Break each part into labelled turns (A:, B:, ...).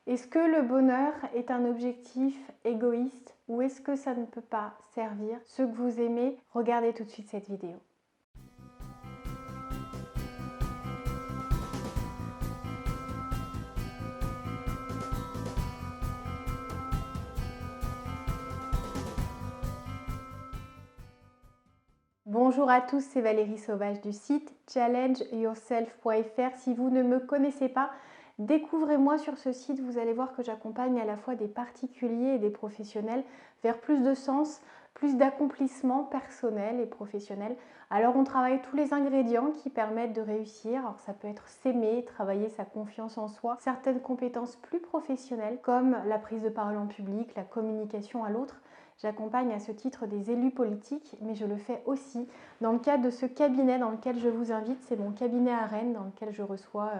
A: Est-ce que le bonheur est un objectif égoïste ou est-ce que ça ne peut pas servir ceux que vous aimez? Regardez tout de suite cette vidéo. Bonjour à tous, c'est Valérie Sauvage du site challengeyourself.fr. Si vous ne me connaissez pas, découvrez-moi sur ce site. Vous allez voir que j'accompagne à la fois des particuliers et des professionnels vers plus de sens, plus d'accomplissement personnel et professionnel. Alors on travaille tous les ingrédients qui permettent de réussir. Alors ça peut être s'aimer, travailler sa confiance en soi, certaines compétences plus professionnelles comme la prise de parole en public, la communication à l'autre. J'accompagne à ce titre des élus politiques, mais je le fais aussi dans le cadre de ce cabinet dans lequel je vous invite. C'est mon cabinet à Rennes dans lequel je reçois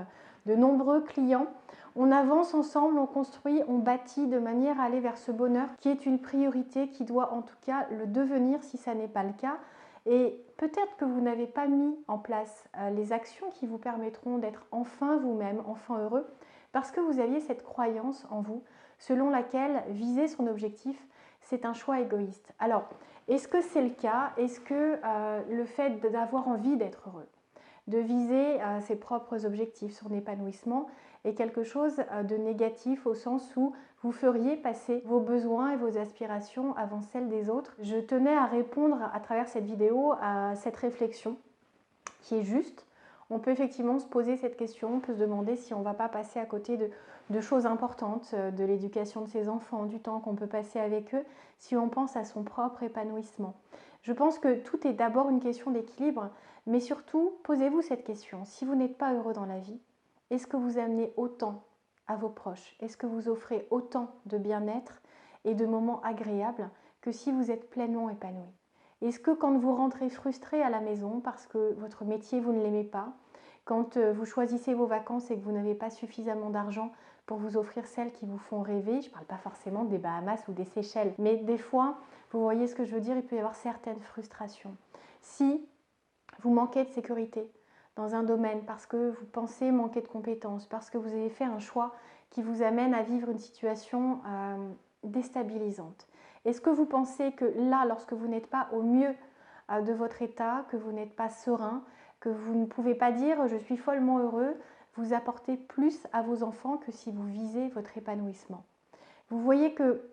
A: de nombreux clients. On avance ensemble, on construit, on bâtit de manière à aller vers ce bonheur qui est une priorité, qui doit en tout cas le devenir si ça n'est pas le cas. Et peut-être que vous n'avez pas mis en place les actions qui vous permettront d'être enfin vous-même, enfin heureux, parce que vous aviez cette croyance en vous selon laquelle viser son objectif, c'est un choix égoïste. Alors, est-ce que c'est le cas? Est-ce que le fait d'avoir envie d'être heureux, de viser ses propres objectifs, son épanouissement, est quelque chose de négatif au sens où vous feriez passer vos besoins et vos aspirations avant celles des autres? Je tenais à répondre à travers cette vidéo à cette réflexion qui est juste. On peut effectivement se poser cette question, on peut se demander si on ne va pas passer à côté de choses importantes, de l'éducation de ses enfants, du temps qu'on peut passer avec eux, si on pense à son propre épanouissement. Je pense que tout est d'abord une question d'équilibre, mais surtout, posez-vous cette question. Si vous n'êtes pas heureux dans la vie, est-ce que vous amenez autant à vos proches? Est-ce que vous offrez autant de bien-être et de moments agréables que si vous êtes pleinement épanoui? Est-ce que quand vous rentrez frustré à la maison parce que votre métier, vous ne l'aimez pas, quand vous choisissez vos vacances et que vous n'avez pas suffisamment d'argent pour vous offrir celles qui vous font rêver, je ne parle pas forcément des Bahamas ou des Seychelles, mais des fois, vous voyez ce que je veux dire, il peut y avoir certaines frustrations. Si vous manquez de sécurité dans un domaine parce que vous pensez manquer de compétences, parce que vous avez fait un choix qui vous amène à vivre une situation déstabilisante, est-ce que vous pensez que là, lorsque vous n'êtes pas au mieux de votre état, que vous n'êtes pas serein, que vous ne pouvez pas dire « je suis follement heureux », vous apportez plus à vos enfants que si vous visez votre épanouissement? Vous voyez que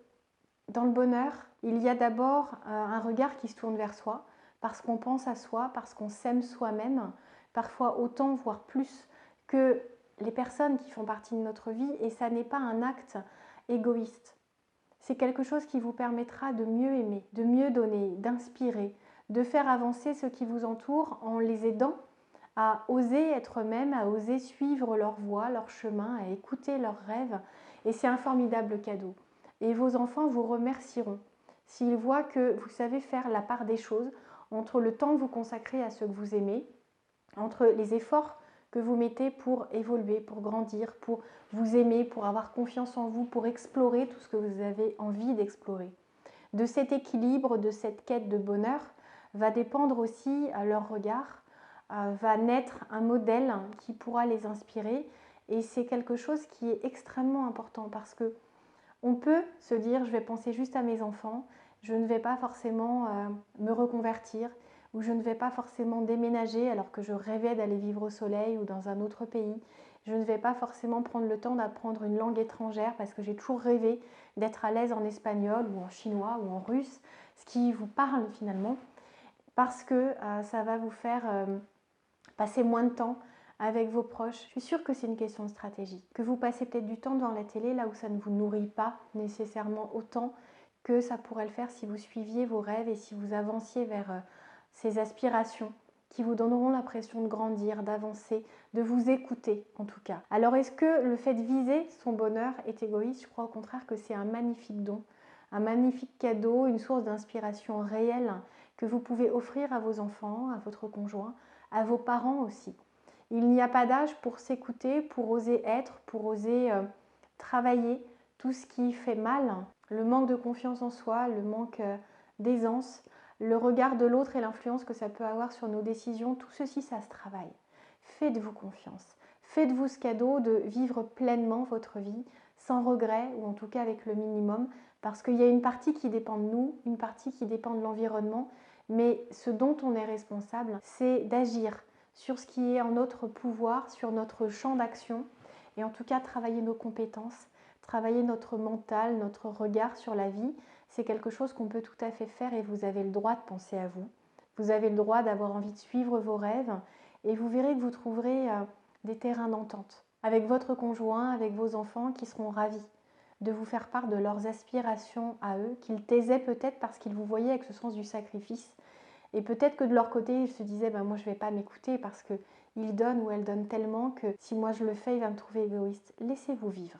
A: dans le bonheur, il y a d'abord un regard qui se tourne vers soi, parce qu'on pense à soi, parce qu'on s'aime soi-même, parfois autant, voire plus, que les personnes qui font partie de notre vie, et ça n'est pas un acte égoïste. C'est quelque chose qui vous permettra de mieux aimer, de mieux donner, d'inspirer, de faire avancer ceux qui vous entourent en les aidant à oser être eux-mêmes, à oser suivre leur voie, leur chemin, à écouter leurs rêves. Et c'est un formidable cadeau. Et vos enfants vous remercieront s'ils voient que vous savez faire la part des choses entre le temps que vous consacrez à ce que vous aimez, entre les efforts que vous mettez pour évoluer, pour grandir, pour vous aimer, pour avoir confiance en vous, pour explorer tout ce que vous avez envie d'explorer. De cet équilibre, de cette quête de bonheur, va dépendre aussi leur regard, va naître un modèle qui pourra les inspirer, et c'est quelque chose qui est extrêmement important parce que on peut se dire je vais penser juste à mes enfants, je ne vais pas forcément me reconvertir, ou je ne vais pas forcément déménager alors que je rêvais d'aller vivre au soleil ou dans un autre pays. Je ne vais pas forcément prendre le temps d'apprendre une langue étrangère parce que j'ai toujours rêvé d'être à l'aise en espagnol ou en chinois ou en russe, ce qui vous parle finalement, parce que ça va vous faire passer moins de temps avec vos proches. Je suis sûre que c'est une question de stratégie. Que vous passez peut-être du temps devant la télé là où ça ne vous nourrit pas nécessairement autant que ça pourrait le faire si vous suiviez vos rêves et si vous avanciez vers ces aspirations qui vous donneront l'impression de grandir, d'avancer, de vous écouter en tout cas. Alors est-ce que le fait de viser son bonheur est égoïste? Je crois au contraire que c'est un magnifique don, un magnifique cadeau, une source d'inspiration réelle que vous pouvez offrir à vos enfants, à votre conjoint, à vos parents aussi. Il n'y a pas d'âge pour s'écouter, pour oser être, pour oser travailler tout ce qui fait mal, le manque de confiance en soi, le manque d'aisance, le regard de l'autre et l'influence que ça peut avoir sur nos décisions, tout ceci, ça se travaille. Faites-vous confiance. Faites-vous ce cadeau de vivre pleinement votre vie sans regret, ou en tout cas avec le minimum, parce qu'il y a une partie qui dépend de nous, une partie qui dépend de l'environnement, mais ce dont on est responsable, c'est d'agir sur ce qui est en notre pouvoir, sur notre champ d'action, et en tout cas travailler nos compétences, travailler notre mental, notre regard sur la vie. C'est quelque chose qu'on peut tout à fait faire et vous avez le droit de penser à vous. Vous avez le droit d'avoir envie de suivre vos rêves et vous verrez que vous trouverez des terrains d'entente avec votre conjoint, avec vos enfants qui seront ravis de vous faire part de leurs aspirations à eux, qu'ils taisaient peut-être parce qu'ils vous voyaient avec ce sens du sacrifice. Et peut-être que de leur côté, ils se disaient moi je ne vais pas m'écouter parce qu'il donne ou elle donne tellement que si moi je le fais, il va me trouver égoïste. Laissez-vous vivre.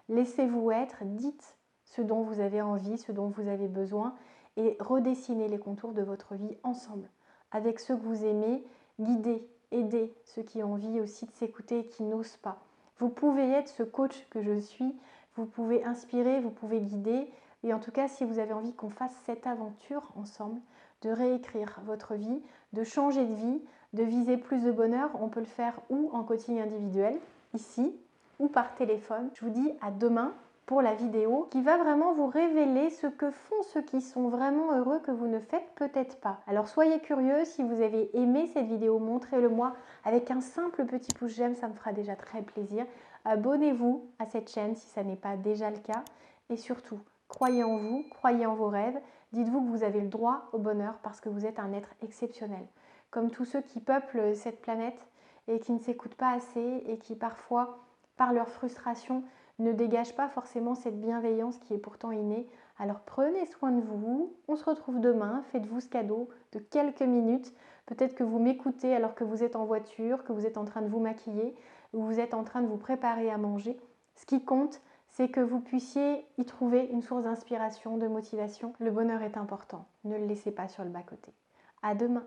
A: Laissez-vous être, dites ce dont vous avez envie, ce dont vous avez besoin et redessinez les contours de votre vie ensemble. Avec ceux que vous aimez, guidez, aidez ceux qui ont envie aussi de s'écouter et qui n'osent pas. Vous pouvez être ce coach que je suis, vous pouvez inspirer, vous pouvez guider. Et en tout cas, si vous avez envie qu'on fasse cette aventure ensemble, de réécrire votre vie, de changer de vie, de viser plus de bonheur, on peut le faire ou en coaching individuel, ici, ou par téléphone. Je vous dis à demain pour la vidéo qui va vraiment vous révéler ce que font ceux qui sont vraiment heureux que vous ne faites peut-être pas. Alors soyez curieux, si vous avez aimé cette vidéo, montrez-le moi avec un simple petit pouce j'aime, ça me fera déjà très plaisir. Abonnez-vous à cette chaîne si ça n'est pas déjà le cas et surtout, croyez en vous, croyez en vos rêves, dites-vous que vous avez le droit au bonheur parce que vous êtes un être exceptionnel. Comme tous ceux qui peuplent cette planète et qui ne s'écoutent pas assez et qui parfois par leur frustration, ne dégagent pas forcément cette bienveillance qui est pourtant innée. Alors prenez soin de vous, on se retrouve demain, faites-vous ce cadeau de quelques minutes. Peut-être que vous m'écoutez alors que vous êtes en voiture, que vous êtes en train de vous maquiller, ou vous êtes en train de vous préparer à manger. Ce qui compte, c'est que vous puissiez y trouver une source d'inspiration, de motivation. Le bonheur est important, ne le laissez pas sur le bas-côté. À demain!